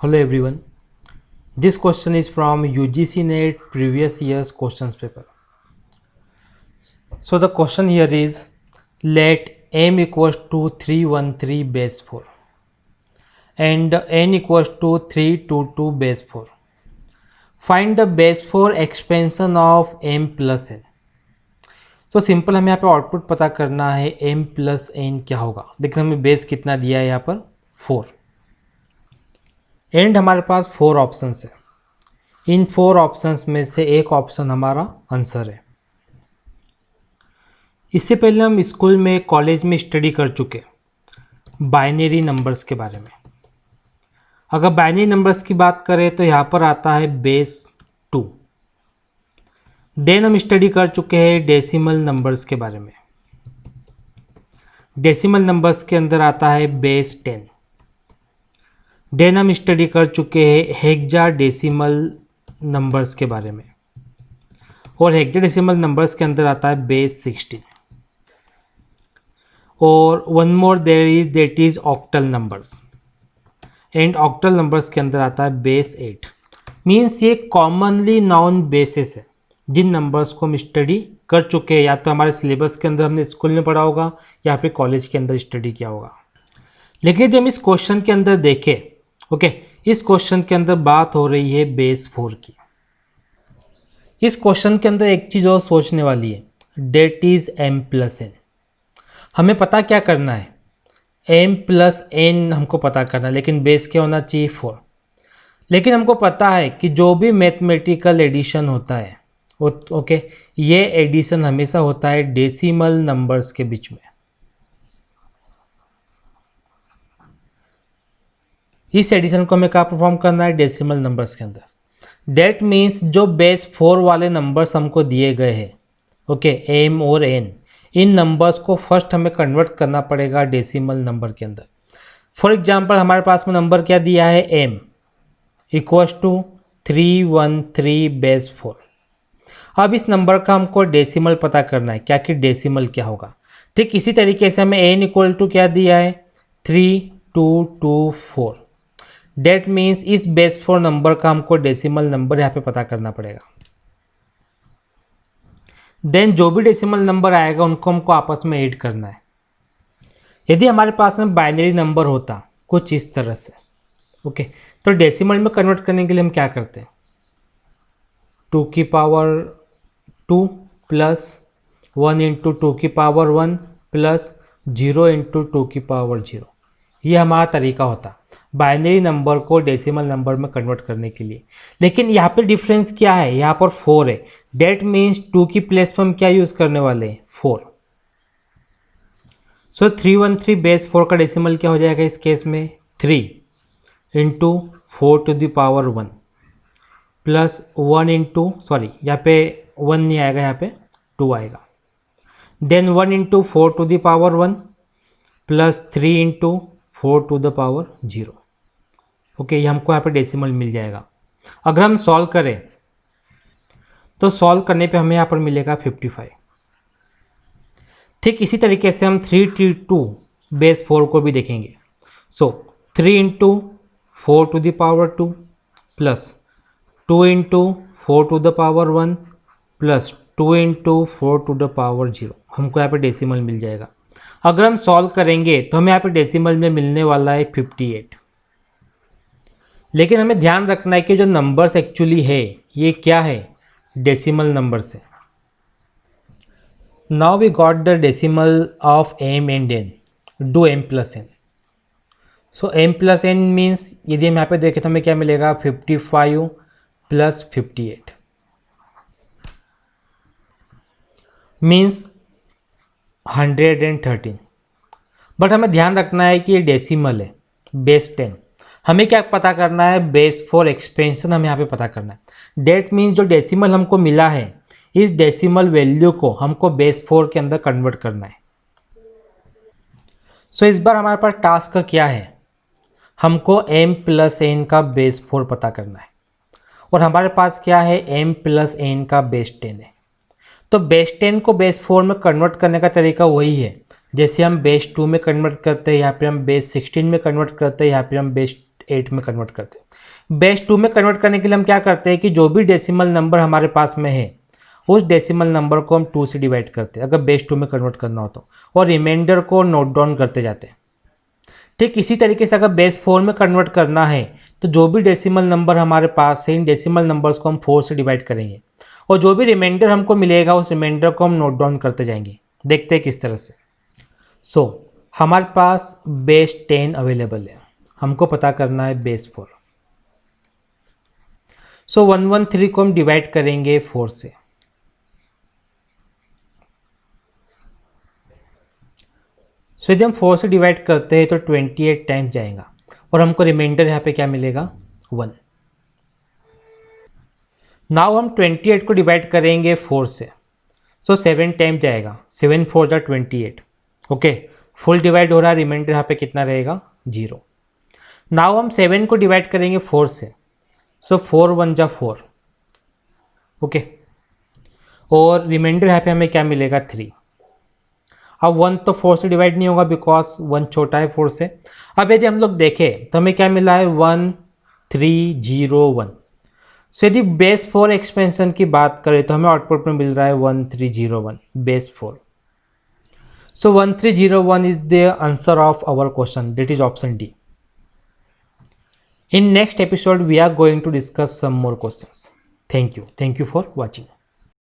Hello everyone. This question is from UGC NET previous year's questions paper. So the question here is, let m equals to 313 base 4 and n equals to 322 base 4. Find the base 4 expansion of m plus n. तो simple हमें यहाँ पे output पता करना है m plus n क्या होगा. देखिए हमें बेस कितना दिया है यहाँ पर 4 एंड हमारे पास 4 ऑप्शंस है. इन 4 ऑप्शंस में से एक ऑप्शन हमारा आंसर है. इससे पहले हम स्कूल में कॉलेज में स्टडी कर चुके बाइनरी नंबर्स के बारे में. अगर बाइनरी नंबर्स की बात करें तो यहाँ पर आता है बेस 2. देन हम स्टडी कर चुके हैं डेसिमल नंबर्स के बारे में. डेसिमल नंबर्स के अंदर आता है बेस 10. देन हम स्टडी कर चुके हैं हेक्साडेसिमल नंबर्स के बारे में और हेक्साडेसिमल नंबर्स के अंदर आता है बेस 16. और one more there is that is octal numbers and octal numbers के अंदर आता है बेस 8. मीन्स ये कॉमनली नॉन बेसिस है जिन नंबर्स को हम स्टडी कर चुके हैं. या तो हमारे सिलेबस के अंदर हमने स्कूल में पढ़ा होगा या फिर कॉलेज के अंदर स्टडी किया होगा. लेकिन यदि हम इस क्वेश्चन के अंदर देखें, ओके, इस क्वेश्चन के अंदर बात हो रही है बेस 4 की. इस क्वेश्चन के अंदर एक चीज़ और सोचने वाली है, that is m plus n. हमें पता क्या करना है, m प्लस n हमको पता करना है, लेकिन बेस क्या होना चाहिए 4. लेकिन हमको पता है कि जो भी मैथमेटिकल एडिशन होता है, ओके, ये एडिशन हमेशा होता है डेसिमल नंबर्स के बीच में. इस एडिशन को हमें कहाँ परफॉर्म करना है, डेसिमल नंबर्स के अंदर. दैट मीन्स जो बेस 4 वाले नंबर्स हमको दिए गए हैं, ओके, m और n, इन नंबर्स को फर्स्ट हमें कन्वर्ट करना पड़ेगा डेसिमल नंबर के अंदर. फॉर एग्जांपल हमारे पास में नंबर क्या दिया है, m इक्वल्स टू 313 बेस 4. अब इस नंबर का हमको डेसिमल पता करना है, क्या कि डेसिमल क्या होगा. ठीक इसी तरीके से हमें n इक्वल टू क्या दिया है, 3224. डेट मीन्स इस बेस 4 नंबर का हमको डेसिमल नंबर यहाँ पे पता करना पड़ेगा. देन जो भी डेसिमल नंबर आएगा उनको हमको आपस में ऐड करना है. यदि हमारे पास में बाइनरी नंबर होता कुछ इस तरह से, ओके, तो डेसिमल में कन्वर्ट करने के लिए हम क्या करते हैं, 2 की पावर 2 प्लस 1 इंटू 2 की पावर 1 प्लस 0 इंटू 2 की पावर 0. ये हमारा तरीका होता बाइनरी नंबर को डेसिमल नंबर में कन्वर्ट करने के लिए. लेकिन यहाँ पे डिफरेंस क्या है, यहाँ पर 4 है. डेट मीन्स 2 की प्लेस पर हम क्या यूज़ करने वाले हैं, 4. सो 313 बेस 4 का डेसिमल क्या हो जाएगा इस केस में, 3 into 4 to the power 1 plus 1 into, sorry यहाँ पे 1 नहीं आएगा, यहाँ पे 2 आएगा. Then 1 into 4 to the power 1 plus 3 into 4 to the power 0. Okay, ये हमको यहाँ पे डेसिमल मिल जाएगा. अगर हम सॉल्व करें तो सॉल्व करने पे हमें यहाँ पर मिलेगा 55. ठीक इसी तरीके से हम 332 बेस 4 को भी देखेंगे. So 3 into 4 to the power 2 plus 2 into 4 to the power 1 plus 2 into 4 to the power 0. हमको यहाँ पे डेसिमल मिल जाएगा. अगर हम सॉल्व करेंगे तो हमें यहाँ पे डेसिमल में मिलने वाला है 58. लेकिन हमें ध्यान रखना है कि जो नंबर्स एक्चुअली है ये क्या है, डेसिमल नंबर्स है. Now we got the decimal of m and n. Do m plus n. So m plus n means यदि हम यहाँ पे देखें तो हमें क्या मिलेगा, 55 प्लस 58 मीन्स 113. बट हमें ध्यान रखना है कि ये डेसिमल है, बेस 10. हमें क्या पता करना है, बेस 4 एक्सपेंशन हमें यहाँ पे पता करना है. डेट मीन्स जो डेसिमल हमको मिला है, इस डेसिमल वैल्यू को हमको बेस 4 के अंदर कन्वर्ट करना है. सो इस बार हमारे पास टास्क क्या है, हमको m प्लस n का बेस 4 पता करना है. और हमारे पास क्या है, m प्लस n का बेस 10 है. तो बेस 10 को बेस 4 में कन्वर्ट करने का तरीका वही है जैसे हम बेस 2 में कन्वर्ट करते हैं, यहाँ पे हम बेस 16 में कन्वर्ट करते हैं, यहाँ पे हम बेस 8 में कन्वर्ट करते हैं। बेस 2 में कन्वर्ट करने के लिए हम क्या करते हैं कि जो भी डेसिमल नंबर हमारे पास में है उस डेसिमल नंबर को हम 2 से डिवाइड करते हैं अगर बेस 2 में कन्वर्ट करना हो तो, और रिमाइंडर को नोट डाउन करते जाते हैं। ठीक इसी तरीके से अगर बेस 4 में कन्वर्ट करना है तो जो भी डेसिमल नंबर हमारे पास है इन डेसिमल नंबर्स को हम 4 से डिवाइड करेंगे और जो भी रिमाइंडर हमको मिलेगा उस रिमाइंडर को हम नोट डाउन करते जाएंगे। देखते हैं किस तरह से। हमारे पास बेस 10 अवेलेबल है, हमको पता करना है बेस 4। 113 को हम डिवाइड करेंगे 4 से। यदि हम 4 से डिवाइड करते हैं तो 28 टाइम्स जाएगा और हमको रिमाइंडर यहाँ पे क्या मिलेगा 1। नाउ हम 28 को डिवाइड करेंगे 4 से। 7 टाइम जाएगा, 7 4 जा 28। ओके, फुल डिवाइड हो रहा है, रिमाइंडर यहाँ पे कितना रहेगा 0। नाउ हम 7 को डिवाइड करेंगे 4 से। 4 1 जा 4। ओके, और रिमाइंडर यहाँ पे हमें क्या मिलेगा 3। अब 1 तो 4 से डिवाइड नहीं होगा बिकॉज 1 छोटा है 4 से। अब यदि हम लोग देखें तो हमें क्या मिला है 1 3 0 1। यदि बेस 4 एक्सपेंशन की बात करें तो हमें आउटपुट में मिल रहा है 1301 base 4। 1301 is the answer of our question, that is option D. In next episode we are going to discuss some more questions. Thank you for watching.